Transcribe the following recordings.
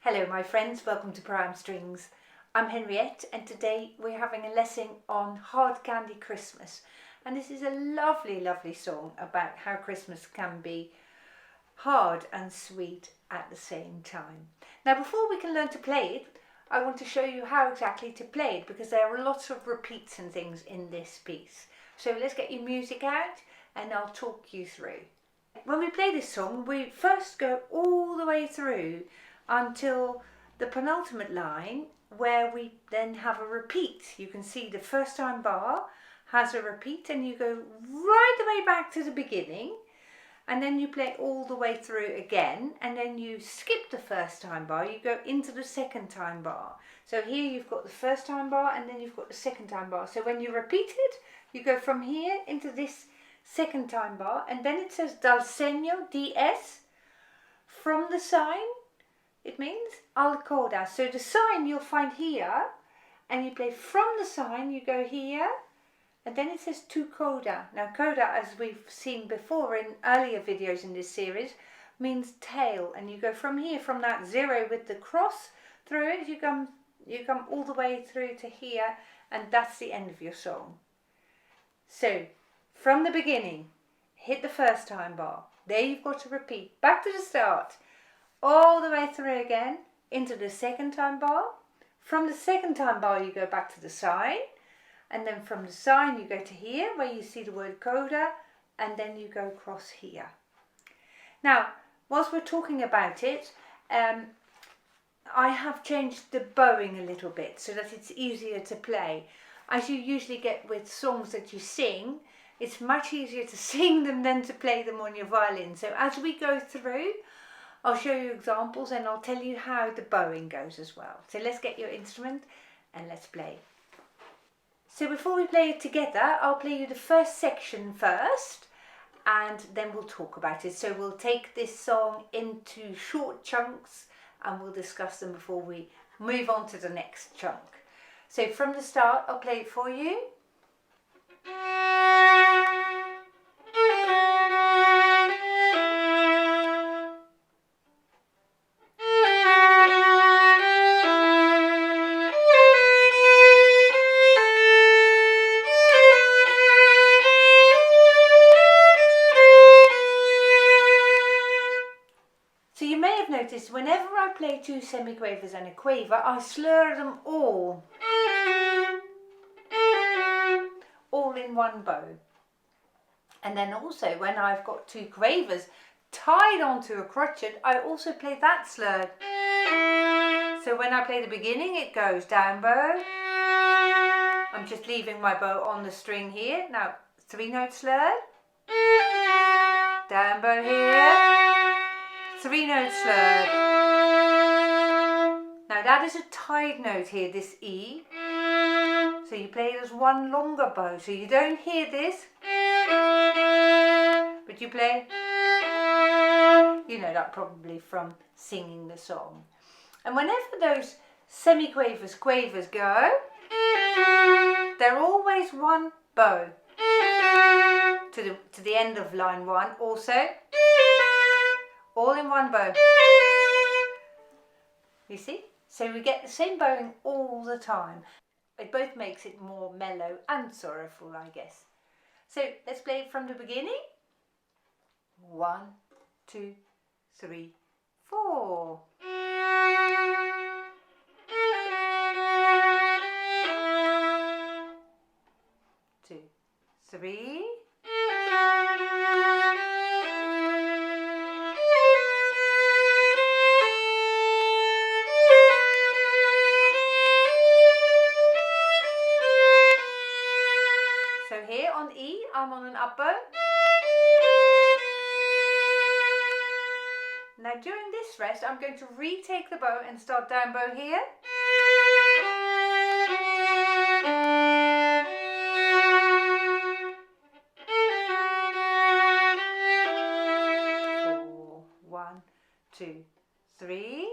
Hello my friends, welcome to Prime Strings. I'm Henriette and today we're having a lesson on Hard Candy Christmas. And this is a lovely song about how Christmas can be hard and sweet at the same time. Now before we can learn to play it, I want to show you how exactly to play it because there are lots of repeats and things in this piece. So let's get your music out and I'll talk you through. When we play this song, we first go all the way through until the penultimate line where we then have a repeat. You can see the first time bar has a repeat and you go right the way back to the beginning and then you play all the way through again and then you skip the first time bar, you go into the second time bar. So here you've got the first time bar and then you've got the second time bar. So when you repeat it, you go from here into this second time bar and then it says dal segno, DS, from the sign. It means al coda. So the sign you'll find here and you play from the sign, you go here and then it says to coda. Now coda, as we've seen before in earlier videos in this series, means tail, and you go from here, from that zero with the cross through it, you come all the way through to here and that's the end of your song. So from the beginning, hit the first time bar, there you've got to repeat, back to the start, all the way through again into the second time bar. From the second time bar you go back to the sign and then from the sign you go to here where you see the word coda and then you go across here. Now whilst we're talking about it, I have changed the bowing a little bit so that it's easier to play. As you usually get with songs that you sing, it's much easier to sing them than to play them on your violin. So as we go through, I'll show you examples and I'll tell you how the bowing goes as well. So let's get your instrument and let's play. So before we play it together, I'll play you the first section first and then we'll talk about it. So we'll take this song into short chunks and we'll discuss them before we move on to the next chunk. So from the start, I'll play it for you. Notice whenever I play two semiquavers and a quaver, I slur them all in one bow. And then also when I've got two quavers tied onto a crotchet, I also play that slurred. So when I play the beginning, it goes down bow. I'm just leaving my bow on the string here. Now 3-note slurred, down bow here, 3-note slurred. Now that is a tied note here, this E. So you play it as one longer bow. So you don't hear this, but you play, you know that probably from singing the song. And whenever those semiquavers, quavers go, they're always one bow to the end of line 1 also. All in one bow. You see? So we get the same bowing all the time. It both makes it more mellow and sorrowful, I guess. So let's play it from the beginning. 1, 2, 3, 4. 2, 3. So here on E, I'm on an up bow. Now during this rest, I'm going to retake the bow and start down bow here. Four, 1, 2, 3.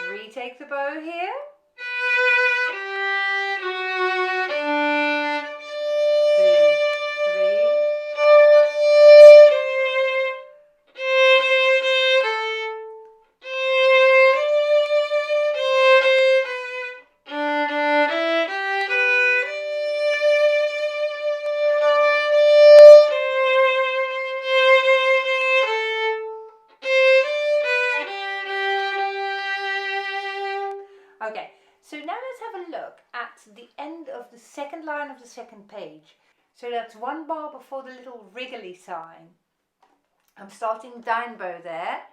Retake the bow here. Okay, so now let's have a look at the end of the second line of the second page. So that's one bar before the little wriggly sign. I'm starting down bow there.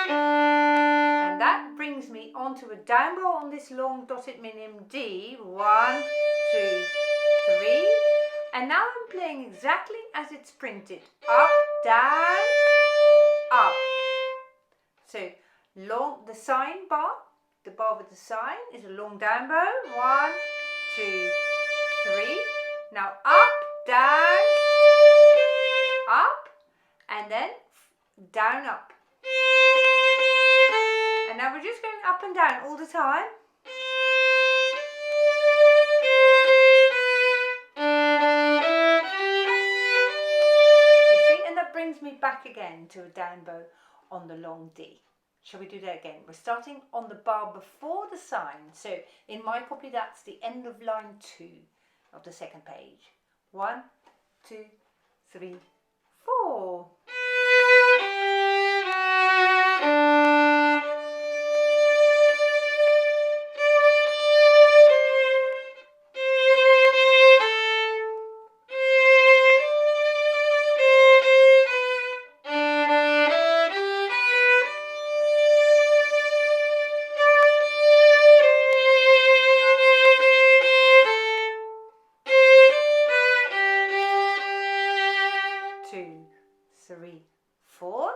And that brings me onto a down bow on this long dotted minim D. 1, 2, 3. And now I'm playing exactly as it's printed. Up, down, up. So long, the sign bar, the bar with the sign is a long down bow. 1, 2, 3. Now up, down, up, and then down, up. And now we're just going up and down all the time. You see, and that brings me back again to a down bow on the long D. Shall we do that again? We're starting on the bar before the sign. So in my copy, that's the end of line 2 of the second page. 1, 2, 3, 4.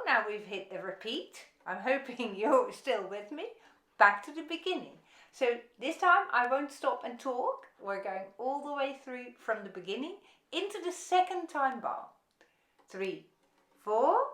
Now we've hit the repeat. I'm hoping you're still with me. Back to the beginning. So this time I won't stop and talk. We're going all the way through from the beginning into the second time bar. 3, 4.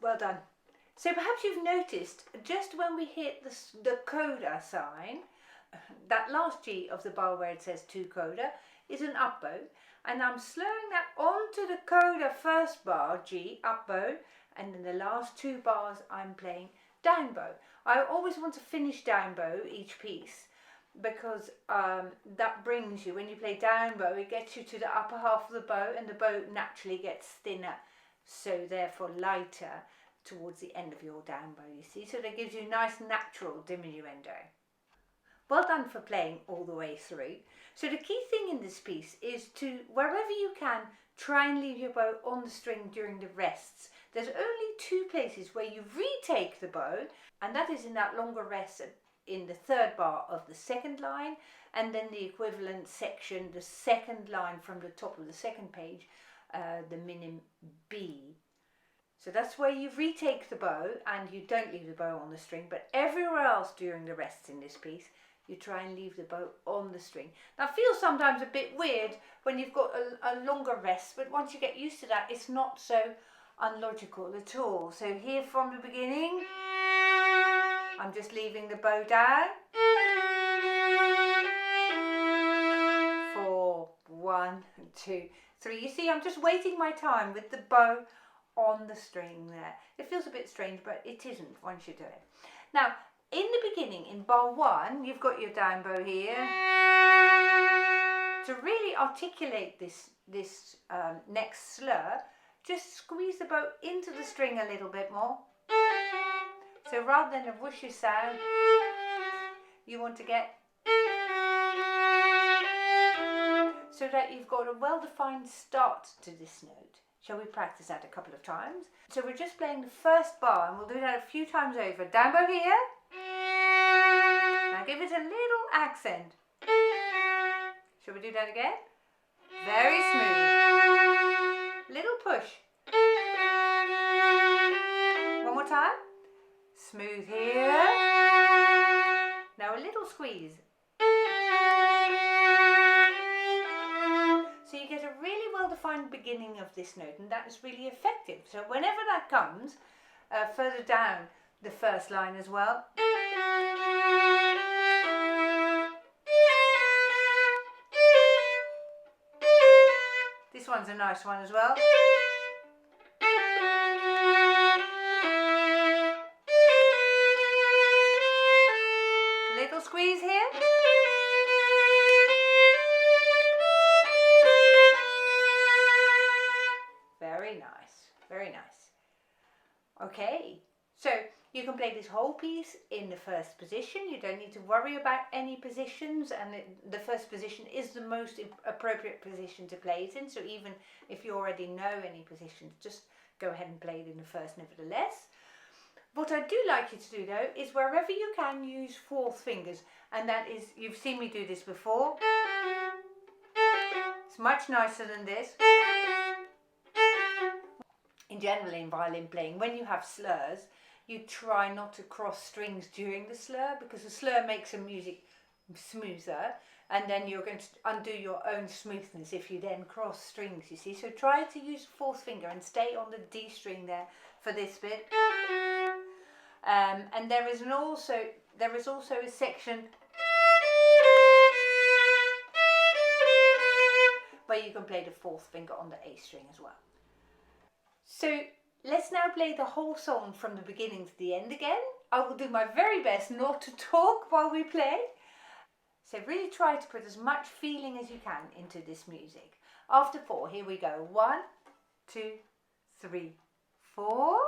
Well done. So perhaps you've noticed just when we hit the coda sign, that last G of the bar where it says to coda is an up bow, and I'm slowing that onto the coda first bar, G, up bow, and then the last 2 bars I'm playing down bow. I always want to finish down bow each piece because that brings you, when you play down bow, it gets you to the upper half of the bow, and the bow naturally gets thinner, so therefore lighter towards the end of your down bow, you see. So that gives you a nice natural diminuendo. Well done for playing all the way through. So the key thing in this piece is to, wherever you can, try and leave your bow on the string during the rests. There's only 2 places where you retake the bow, and that is in that longer rest in the 3rd bar of the 2nd line, and then the equivalent section, the 2nd line from the top of the 2nd page, the minim B. So that's where you retake the bow and you don't leave the bow on the string, but everywhere else during the rests in this piece, you try and leave the bow on the string. Now it feels sometimes a bit weird when you've got a longer rest, but once you get used to that, it's not so unlogical at all. So here from the beginning, I'm just leaving the bow down. 4, 1, 2, 3. You see, I'm just waiting my time with the bow on the string there. It feels a bit strange, but it isn't once you do it. Now, in the beginning, in bar 1, you've got your down bow here. To really articulate this next slur, just squeeze the bow into the string a little bit more. So rather than a whooshy sound, you want to get so that you've got a well-defined start to this note. Shall we practice that a couple of times? So we're just playing the first bar, and we'll do that a few times over. Down bow here. Now give it a little accent. Shall we do that again? Very smooth. Little push. One more time. Smooth here. Now a little squeeze. So you get a really well-defined beginning of this note, and that is really effective. So whenever that comes, further down the first line as well. This one's a nice one as well. Little squeeze here. Very nice, very nice. Okay, so you can play this whole piece in the first position. You don't need to worry about any positions, and the first position is the most appropriate position to play it in. So even if you already know any positions, just go ahead and play it in the first nevertheless. What I do like you to do though is wherever you can use fourth fingers, and that is, you've seen me do this before. It's much nicer than this. In general, in violin playing, when you have slurs, you try not to cross strings during the slur, because the slur makes the music smoother, and then you're going to undo your own smoothness if you then cross strings, you see. So try to use fourth finger and stay on the D string there for this bit. And there is also a section where you can play the fourth finger on the A string as well. So let's now play the whole song from the beginning to the end again. I will do my very best not to talk while we play. So really try to put as much feeling as you can into this music. After 4, here we go. 1, 2, 3, 4.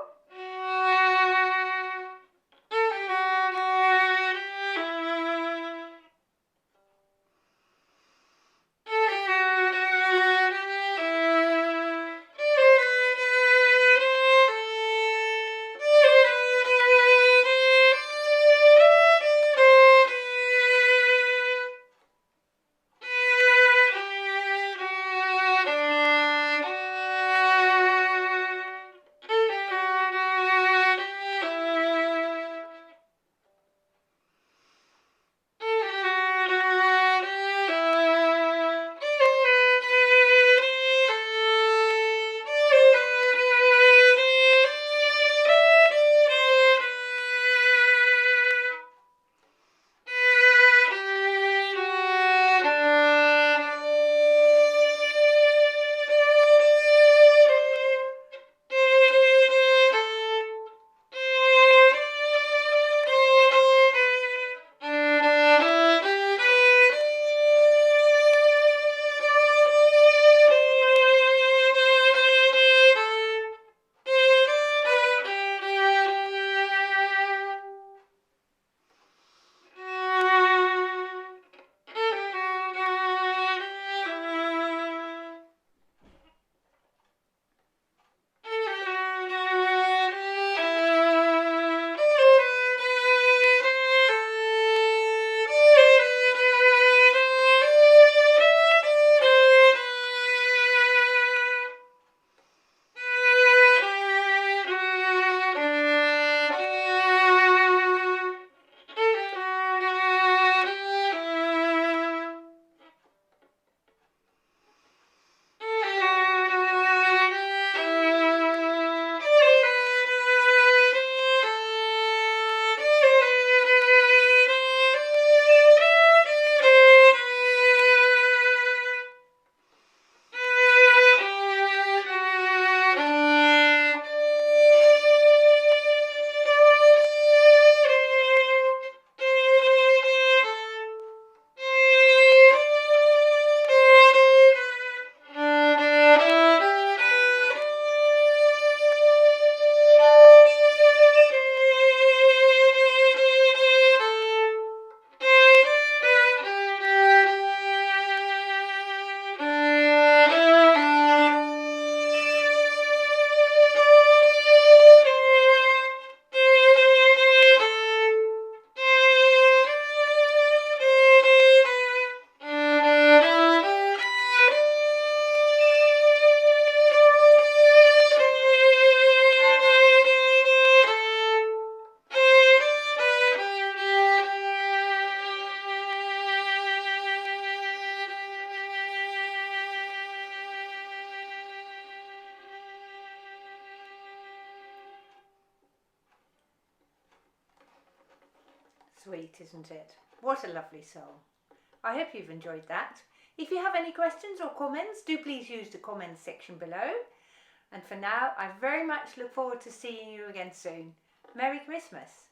Sweet, isn't it? What a lovely song. I hope you've enjoyed that. If you have any questions or comments, do please use the comments section below. And for now, I very much look forward to seeing you again soon. Merry Christmas.